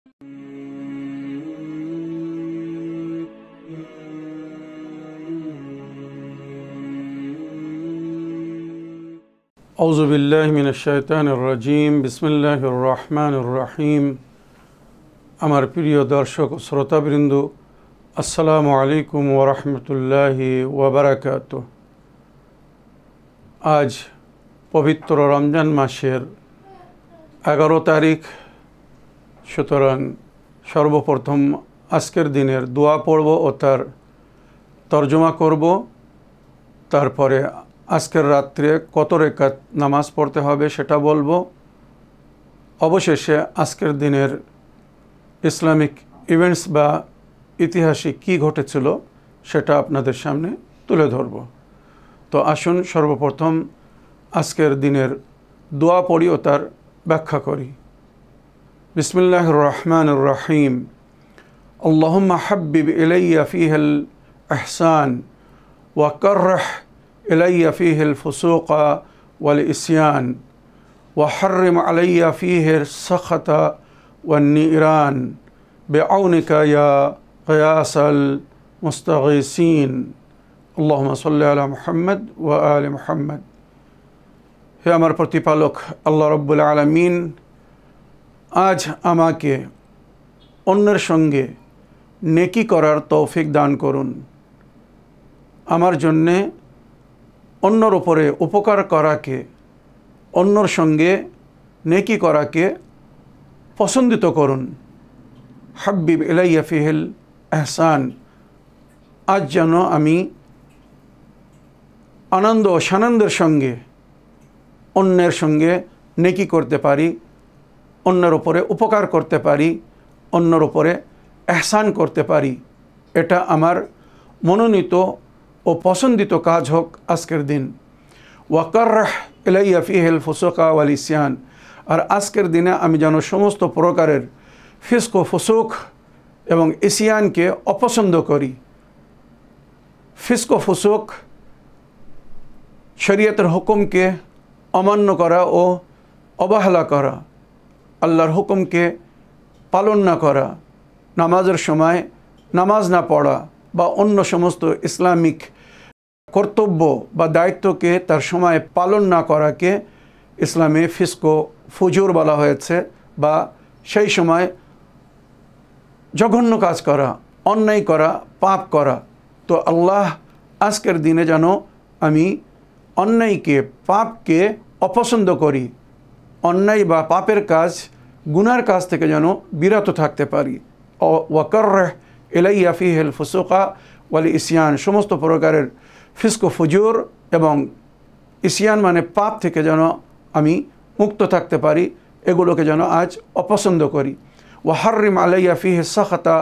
আউযু বিল্লাহি মিনাশ শাইতানির রাজিম। বিসমিল্লাহির রহমানির রহিম। আমার প্রিয় দর্শক ও শ্রোতাবৃন্দ, আসসালামু আলাইকুম ওয়া রাহমাতুল্লাহি ওয়া বারাকাতুহু। আজ পবিত্র রমজান মাসের 11 তারিখ। সুতরাং সর্বপ্রথম আজকের দিনের দোয়া পড়ব ও তার তর্জমা করব। তারপরে আজকের রাত্রে কত রেকাত নামাজ পড়তে হবে সেটা বলবো। অবশেষে আজকের দিনের ইসলামিক ইভেন্টস বা ইতিহাসে কি ঘটেছিল সেটা আপনাদের সামনে তুলে ধরব। তো আসুন সর্বপ্রথম আজকের দিনের দোয়া পড়ি ও তার ব্যাখ্যা করি। বিসমিল্লাহির রহমানির রহিম। আল্লাহুম্মা হাব্বিব ইলাইয়া ফীহিল ইহসান ওয়া কাররিহ ইলাইয়া ফীহিল ফুসুকা ওয়াল ইসয়ান ওয়া হাররিম আলাইয়া ফীহিস সাখাতা ওয়ান নিরান বিআউনিকা ইয়া গিয়াসাল মুস্তাগীসিন। আল্লাহুম্মা সাল্লি আলা মুহাম্মদ ওয়া আলি মুহাম্মদ। হে আমার প্রতিপালক আল্লাহ রাব্বুল আলামিন, আজ আমাকে অন্যের সঙ্গে নেকি করার তৌফিক দান করুন। আমার জন্যে অন্যর উপরে উপকার করাকে, অন্যর সঙ্গে নেকি করাকে পছন্দিত করুন। হাব্বিব ইলাইয়া ফীহিল ইহসান। আজ যেন আমি আনন্দ ও সানন্দের সঙ্গে অন্যের সঙ্গে নেকি করতে পারি, অন্যের উপরে উপকার করতে পারি, অন্যের উপরে ইহসান করতে পারি। এটা আমার মনোনীত ও পছন্দিত কাজ হোক আজকের দিন। ওয়া কাররিহ ইলাইয়া ফীহিল ফুসুকা ওয়াল ইসয়ান। আর আজকের দিনে আমি যেন সমস্ত প্রকারের ফিস্ক ও ফুসুক এবং ইসয়ানকে অপছন্দ করি। ফিস্ক ও ফুসুক শরীয়তের হুকুমকে অমান্য করা ও অবহেলা করা, আল্লাহর হুকুমকে পালন না করা, নামাজের সময় নামাজ না পড়া বা অন্য সমস্ত ইসলামিক কর্তব্য বা দায়িত্বকে তার সময় পালন না করাকে ইসলামে ফিস্ক ও ফুজুর বলা হয়েছে, বা সেই সময় জঘন্য কাজ করা, অন্যায় করা, পাপ করা। তো আল্লাহ আজকের দিনে যেন আমি অন্যায়কে, পাপকে অপছন্দ করি, অন্যায় বা পাপের কাজ, গুনার কাজ থেকে যেন বিরত থাকতে পারি। ওয়া কাররিহ ইলাইয়া ফীহিল ফুসুকা ওয়াল ইসয়ান। সমস্ত প্রকারের ফিস্ক ফুজুর এবং ইসয়ান মানে পাপ থেকে যেন আমি মুক্ত থাকতে পারি, এগুলোকে যেন আজ অপছন্দ করি। ওয়া হাররিম আলাইয়া ফীহিস সাখাতা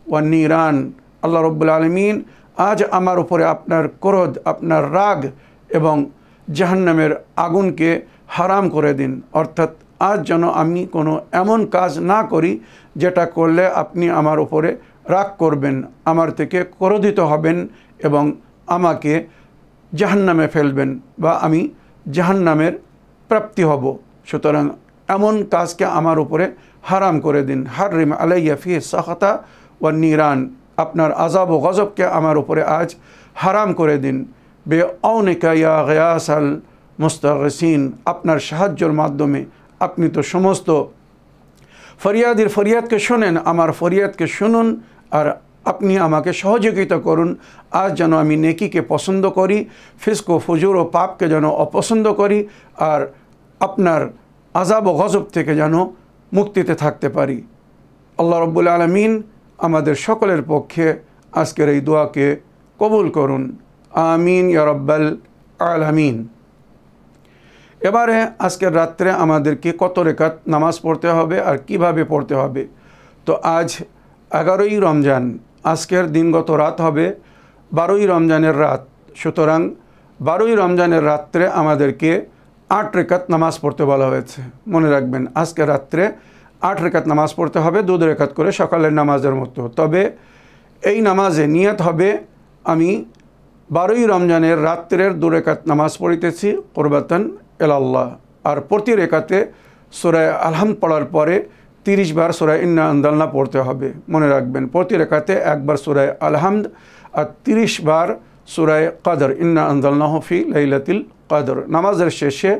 ওয়ান নিরান। আল্লাহ রাব্বুল আলামিন, আজ আমার উপরে আপনার ক্রোধ, আপনার রাগ এবং জাহান্নামের আগুনকে হারাম করে দিন। অর্থাৎ আজ যেন আমি কোনো এমন কাজ না করি যেটা করলে আপনি আমার উপরে রাগ করবেন, আমার থেকে ক্রোধিত হবেন এবং আমাকে জাহান্নামে ফেলবেন বা আমি জাহান্নামের প্রাপ্তি হব। সুতরাং এমন কাজকে আমার উপরে হারাম করে দিন। হাররিম আলাইয়া ফীহিস সাখাতা ওয়ান নিরান। আপনার আযাব ও গজবকে আমার উপরে আজ হারাম করে দিন। বিআউনিকা ইয়া গিয়াসাল মুস্তাগীসিন। আপনার সাহায্যের মাধ্যমে আপনি তো সমস্ত ফরিয়াদির ফরিয়াদকে শোনেন, আমার ফরিয়াদকে শুনুন আর আপনি আমাকে সহযোগিতা করুন। আজ যেন আমি নেকিকে পছন্দ করি, ফিস্ক ও ফুজুর ও পাপকে যেন অপছন্দ করি, আর আপনার আযাব ও গজব থেকে যেন মুক্তিতে থাকতে পারি। আল্লাহ রাব্বুল আলামিন আমাদের সকলের পক্ষে আজকের এই দোয়াকে কবুল করুন। আমিন ইয়া রাব্বাল আলামিন। এবারে আজকের রাত্রে আমাদেরকে কত রেকাত নামাজ পড়তে হবে আর কিভাবে পড়তে হবে। তো আজ 11ই রমজান, আজকের দিনগত রাত হবে 12ই রমজানের রাত। সুতরাং 12ই রমজানের রাত্রে আমাদেরকে 8 রেকাত নামাজ পড়তে বলা হয়েছে। মনে রাখবেন, আজকে রাত্রে 8 রেকাত নামাজ পড়তে হবে, 2 রেকাত করে সকালের নামাজের মতো। তবে এই নামাজে নিয়ত হবে আমি 12ই রমজানের রাত্রের 2 রেকাত নামাজ পড়িতেছি কুরবাতান ইলাল্লাহ। আর প্রতি রেকাতে সূরা আল হামদ পড়ার পরে 30 বার সূরা ইন্না আনজালনা পড়তে হবে। মনে রাখবেন, প্রতি রাকাতে একবার সূরা আল-হামদ আর 30 বার সূরা কদর, ইন্না আনজালনাহু ফি লাইলাতুল কদর। নামাজের শেষে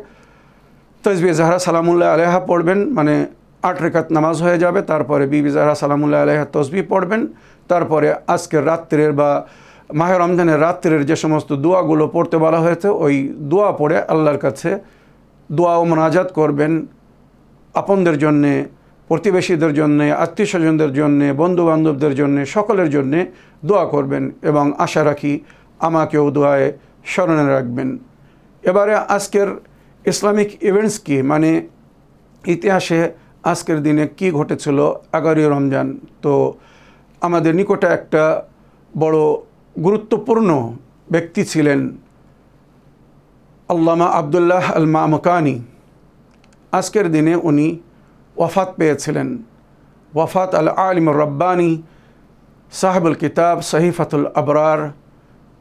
তাসবিহ জাহরা সালামুল্লাহ আলাইহা পড়বেন, মানে 8 রাকাত নামাজ হয়ে যাবে। তারপরে বিবি জাহরা সালামুল্লাহ আলাইহা তসবিহ পড়বেন। তারপরে আজকের রাত্রের বা মাহে রমজানের রাত্রের যে সমস্ত দোয়াগুলো পড়তে বলা হয়েছে ওই দোয়া পড়ে আল্লাহর কাছে দোয়া ও মোনাজাত করবেন। আপনদের জন্যে, প্রতিবেশীদের জন্যে, আত্মীয় স্বজনদের জন্যে, বন্ধুবান্ধবদের জন্যে, সকলের জন্যে দোয়া করবেন এবং আশা রাখি আমাকেও দোয়ায় স্মরণে রাখবেন। এবারে আজকের ইসলামিক ইভেন্টস কি, মানে ইতিহাসে আজকের দিনে কি ঘটেছিল 11ই রমজান। তো আমাদের নিকটে একটা বড় গুরুত্বপূর্ণ ব্যক্তি ছিলেন আল্লামা আবদুল্লাহ আল মামকানি। আজকের দিনে উনি ওয়াফাত পেয়েছিলেন। ওয়াফাত আল আলিমুর রব্বানি সাহেবুল কিতাব সহিফাতুল আবরার,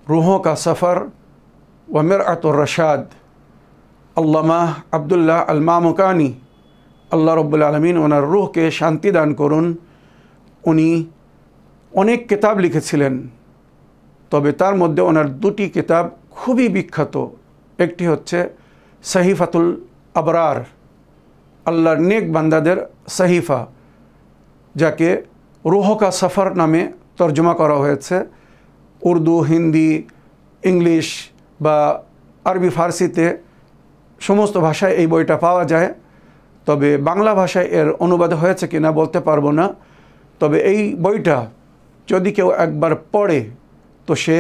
রুহোं का सफ़र व मिरअतुर रशाद আল্লামা আবদুল্লাহ আল মামকানি, আল্লাহ রব্বুল আলমিন ওনার রুহকে শান্তি দান করুন। উনি অনেক কিতাব লিখেছিলেন, তবে তার মধ্যে ওনার 2টি কিতাব খুবই বিখ্যাত। একটি হচ্ছে সহিফাতুল আবরার, আল্লাহর নেক বান্দাদের সহিফা, যাকে রুহ কা সফর নামে তর্জমা করা হয়েছে। উর্দু, হিন্দি, ইংলিশ বা আরবি, ফার্সিতে সমস্ত ভাষায় এই বইটা পাওয়া যায়। তবে বাংলা ভাষায় এর অনুবাদ হয়েছে কিনা বলতে পারবো না। তবে এই বইটা যদি কেউ একবার পড়ে তো সে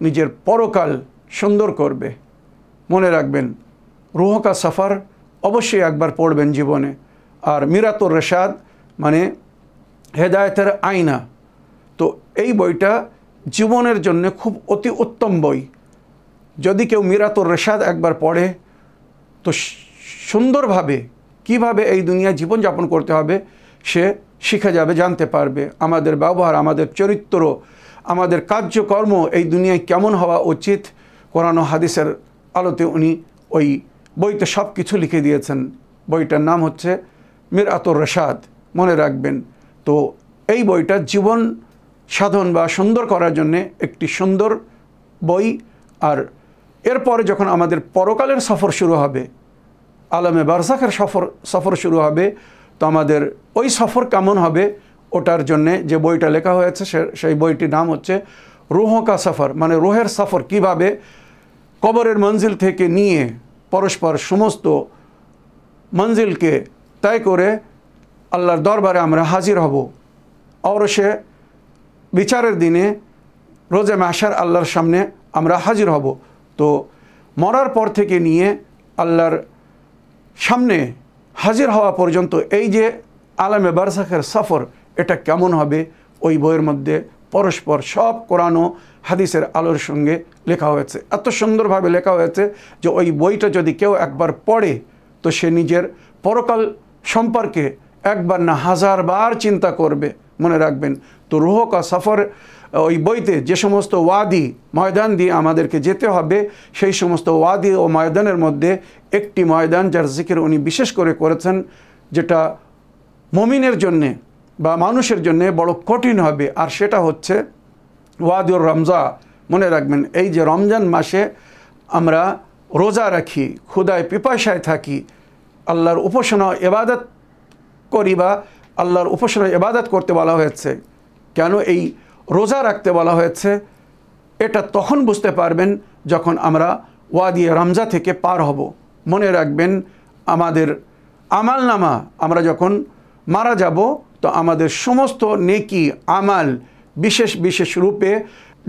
নিজের পরকাল সুন্দর করবে। মনে রাখবেন, রুহ কা সফর অবশ্যই একবার পড়বেন জীবনে। আর মিরাতুর রশাদ মানে হেদায়েতের আয়না, তো এই বইটা জীবনের জন্য খুব অতি উত্তম বই। যদি কেউ মিরাতুর রশাদ একবার পড়ে তো সুন্দরভাবে কিভাবে এই দুনিয়ায় জীবনযাপন করতে হবে সে শিখে যাবে, জানতে পারবে। আমাদের ব্যবহার, আমাদের চরিত্র, আমাদের কার্যকর্ম এই দুনিয়ায় কেমন হওয়া উচিত, কোরআন ও হাদিসের আলোতে উনি ওই বইতে সব কিছু লিখে দিয়েছেন। বইটার নাম হচ্ছে মিরআতুর রশাদ। মনে রাখবেন, তো এই বইটা জীবন সাধন বা সুন্দর করার জন্যে একটি সুন্দর বই। আর এরপরে যখন আমাদের পরকালের সফর শুরু হবে, আলমে বারজাখের সফর শুরু হবে, তো আমাদের ওই সফর কেমন হবে ওটার জন্যে যে বইটা লেখা হয়েছে সেই বইটির নাম হচ্ছে রুহ কা সফর, মানে রুহের সফর, কিভাবে কবরের মঞ্জিল থেকে নিয়ে পরস্পর সমস্ত মঞ্জিলকে তয় করে আল্লাহর দরবারে আমরা হাজির হব। অবশ্যই বিচারের দিনে রোজে মাহশার আল্লাহর সামনে আমরা হাজির হব। তো মরার পর থেকে নিয়ে আল্লাহর সামনে হাজির হওয়া পর্যন্ত এই যে আলমে বারজাখের সফর, এটা কেমন হবে ওই বইয়ের মধ্যে পরস্পর সব কোরআন ও হাদিসের আলোর সঙ্গে লেখা হয়েছে। এত সুন্দরভাবে লেখা হয়েছে যে ওই বইটা যদি কেউ একবার পড়ে তো সে নিজের পরকাল সম্পর্কে একবার না 1000 বার চিন্তা করবে। মনে রাখবেন, তো রুহ কা সফর ওই বইতে যে সমস্ত ওয়াদি ময়দান দিয়ে আমাদেরকে যেতে হবে, সেই সমস্ত ওয়াদি ও ময়দানের মধ্যে একটি ময়দান যার জিকির উনি বিশেষ করে করেছেন, যেটা মুমিনের জন্যে বা মানুষের জন্যে বড় কঠিন হবে, আর সেটা হচ্ছে ওয়াদিউর রমজা। মনে রাখবেন, এই যে রমজান মাসে আমরা রোজা রাখি, ক্ষুধায় পিপাসায় থাকি, আল্লাহর উপাসনা ইবাদত করি বা আল্লাহর উপাসনা ইবাদত করতে বলা হয়েছে। কেন এই রোজা রাখতে বলা হয়েছে এটা তখন বুঝতে পারবেন যখন আমরা ওয়াদি রমজা থেকে পার হব। মনে রাখবেন, আমাদের আমাল নামা আমরা যখন মারা যাব তো আমাদের সমস্ত নেকি আমাল বিশেষ বিশেষ রূপে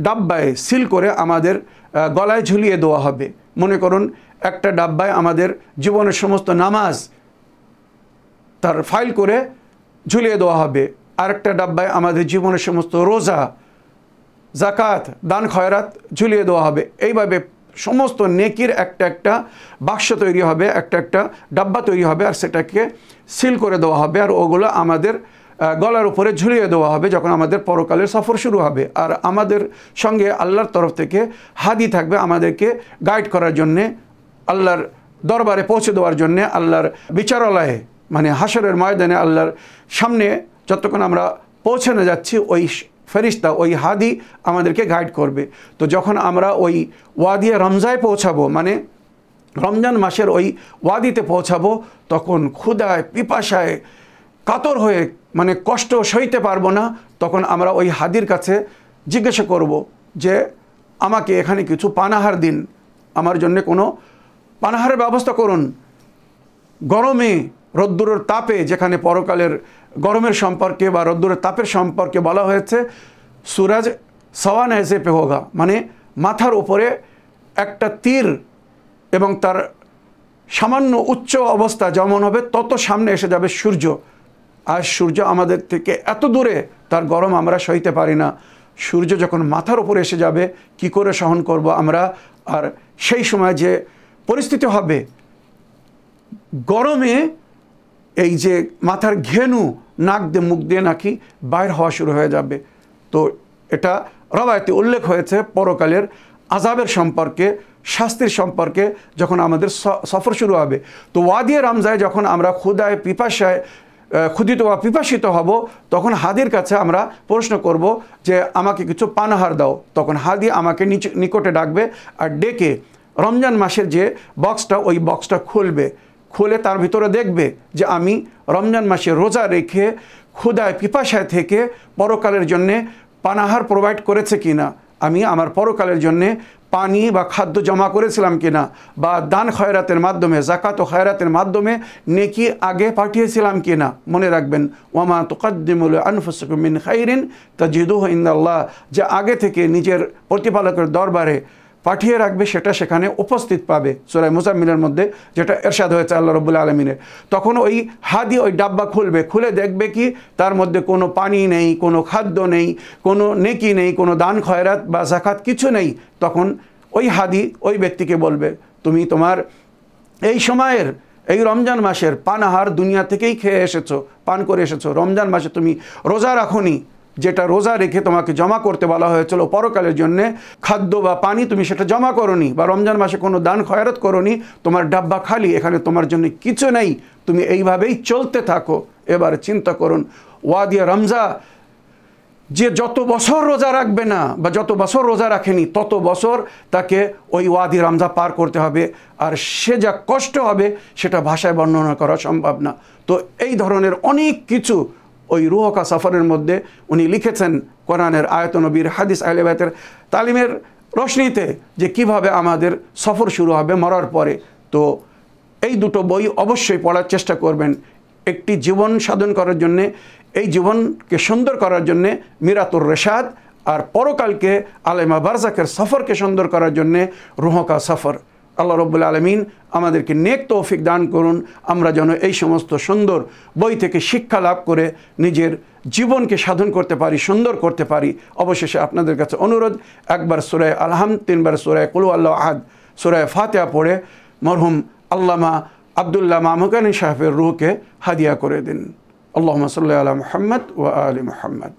ডাব্বায় সিল করে আমাদের গলায় ঝুলিয়ে দেওয়া হবে। মনে করুন, একটা ডাব্বায় আমাদের জীবনের সমস্ত নামাজ তার ফাইল করে ঝুলিয়ে দেওয়া হবে, আরেকটা ডাব্বায় আমাদের জীবনের সমস্ত রোজা, জাকাত, দান খয়রাত ঝুলিয়ে দেওয়া হবে। এইভাবে সমস্ত নেকির একটা একটা বাক্স তৈরি হবে, একটা একটা ডাব্বা তৈরি হবে, আর সেটাকে সিল করে দেওয়া হবে, আর ওগুলো আমাদের গলার উপরে ঝুলিয়ে দেওয়া হবে যখন আমাদের পরকালের সফর শুরু হবে। আর আমাদের সঙ্গে আল্লাহর তরফ থেকে হাদি থাকবে আমাদেরকে গাইড করার জন্যে, আল্লাহর দরবারে পৌঁছে দেওয়ার জন্যে, আল্লাহর বিচারালয়ে মানে হাসরের ময়দানে আল্লাহর সামনে যতক্ষণ আমরা পৌঁছানো যাচ্ছি, ওই ফেরিস্তা, ওই হাদি আমাদেরকে গাইড করবে। তো যখন আমরা ওই ওয়াদিয়ে রমজায় পৌঁছাবো, মানে রমজান মাসের ওই ওয়াদিতে পৌঁছাবো, তখন ক্ষুধায় পিপাসায় কাতর হয়ে মানে কষ্ট সইতে পারবো না। তখন আমরা ওই হাদির কাছে জিজ্ঞাসা করব যে আমাকে এখানে কিছু পানাহার দিন, আমার জন্য কোনো পানাহারের ব্যবস্থা করুন। গরমে রোদ্দুরের তাপে, যেখানে পরকালের গরমের সম্পর্কে বা রোদ্দুরের তাপের সম্পর্কে বলা হয়েছে সুরাজ সওয়ান এসে পে হোগা, মানে মাথার উপরে একটা তীর এবং তার সামান্য উচ্চ অবস্থা যেমন হবে তত সামনে এসে যাবে সূর্য। আর সূর্য আমাদের থেকে এত দূরে, তার গরম আমরা সইতে পারি না। সূর্য যখন মাথার উপরে এসে যাবে কি করে সহন করব আমরা? আর সেই সময় যে পরিস্থিতি হবে, গরমে এই যে মাথার ঘেনু নাক দিয়ে মুখ দিয়ে নাকি বাইর হওয়া শুরু হয়ে যাবে। তো এটা রবায়তে উল্লেখ হয়েছে পরকালের আযাবের সম্পর্কে, শাস্তির সম্পর্কে যখন আমাদের সফর শুরু হবে। তো ওয়াদিয়ে রমজায় যখন আমরা ক্ষুধায় পিপাসায় ক্ষুধিত বা পিপাসিত হব, তখন হাদির কাছে আমরা প্রশ্ন করব যে আমাকে কিছু পানাহার দাও। তখন হাদি আমাকে নিকটে ডাকবে আর ডেকে রমজান মাসের যে বক্সটা, ওই বক্সটা খুলে তার ভিতরে দেখবে যে আমি রমজান মাসে রোজা রেখে ক্ষুধায় পিপাসায় থেকে পরকালের জন্যে পানাহার প্রোভাইড করেছে কিনা, আমি আমার পরকালের জন্যে পানি বা খাদ্য জমা করেছিলাম কিনা, বা দান খয়রাতের মাধ্যমে, জাকাত ও খয়রাতের মাধ্যমে নেকি আগে পাঠিয়েছিলাম কিনা। মনে রাখবেন, ওয়ামা তুকাদ্দিমু লিআনফুসিকুম মিন খাইরিন তাজিদুহু ইনদাল্লাহ, যে আগে থেকে নিজের প্রতিপালকের দরবারে পাঠিয়ে রাখবে সেটা সেখানে উপস্থিত পাবে। সূরা মুজাম্মিলের মধ্যে যেটা ইরশাদ হয়েছে আল্লাহ রাব্বুল আলামিনের। তখন ওই হাদি ওই ডাব্বা খুলে দেখবে কি তার মধ্যে কোনো পানি নেই, কোনো খাদ্য নেই, কোনো নেকি নেই, কোনো দান খয়রাত বা যাকাত কিছু নেই। তখন ওই হাদি ওই ব্যক্তিকে বলবে, তুমি তোমার এই সময়ের, এই রমজান মাসের পানাহার দুনিয়া থেকেই খেয়ে এসেছো, পান করে এসেছো। রমজান মাসে তুমি রোজা রাখোনি, যেটা রোজা রেখে তোমাকে জমা করতে বলা হয়েছিল পরকালের জন্যে, খাদ্য বা পানি তুমি সেটা জমা করোনি, বা রমজান মাসে কোনো দান খয়রাত করোনি, তোমার ডাব্বা খালি, এখানে তোমার জন্য কিছু নেই, তুমি এইভাবেই চলতে থাকো। এবার চিন্তা করুন, ওয়াদিয়া রমজা যে যত বছর রোজা রাখবে না বা যত বছর রোজা রাখেনি তত বছর তাকে ওই ওয়াদি রমজা পার করতে হবে, আর সে যা কষ্ট হবে সেটা ভাষায় বর্ণনা করা সম্ভব না। তো এই ধরনের অনেক কিছু ওই রুহকা সফরের মধ্যে উনি লিখেছেন কোরআনের আয়াত, নবীর হাদিস, আহলে বাইতের তালিমের রোশনীতে, যে কিভাবে আমাদের সফর শুরু হবে মরার পরে। তো এই দুটো বই অবশ্যই পড়ার চেষ্টা করবেন। একটি জীবন সাধন করার জন্যে, এই জীবনকে সুন্দর করার জন্যে মিরাতুর রেশাদ, আর পরকালকে আলেমা বারজাকের সফরকে সুন্দর করার জন্যে রুহকা সফর। আল্লাহ রাব্বুল আলামিন আমাদেরকে নেক তৌফিক দান করুন, আমরা যেন এই সমস্ত সুন্দর বই থেকে শিক্ষা লাভ করে নিজের জীবনকে সাধন করতে পারি, সুন্দর করতে পারি। অবশেষে আপনাদের কাছে অনুরোধ, একবার সূরা আলহাম, 3 বার সূরা কুল আল্লাহু আহাদ, সূরা ফাতিহা পড়ে মরহুম আল্লামা আব্দুল্লাহ মামুকানি সাহেবের রূহকে হাদিয়া করে দিন। আল্লাহুম্মা সাল্লি আলা মুহাম্মদ ওয়া আলি মুহাম্মদ।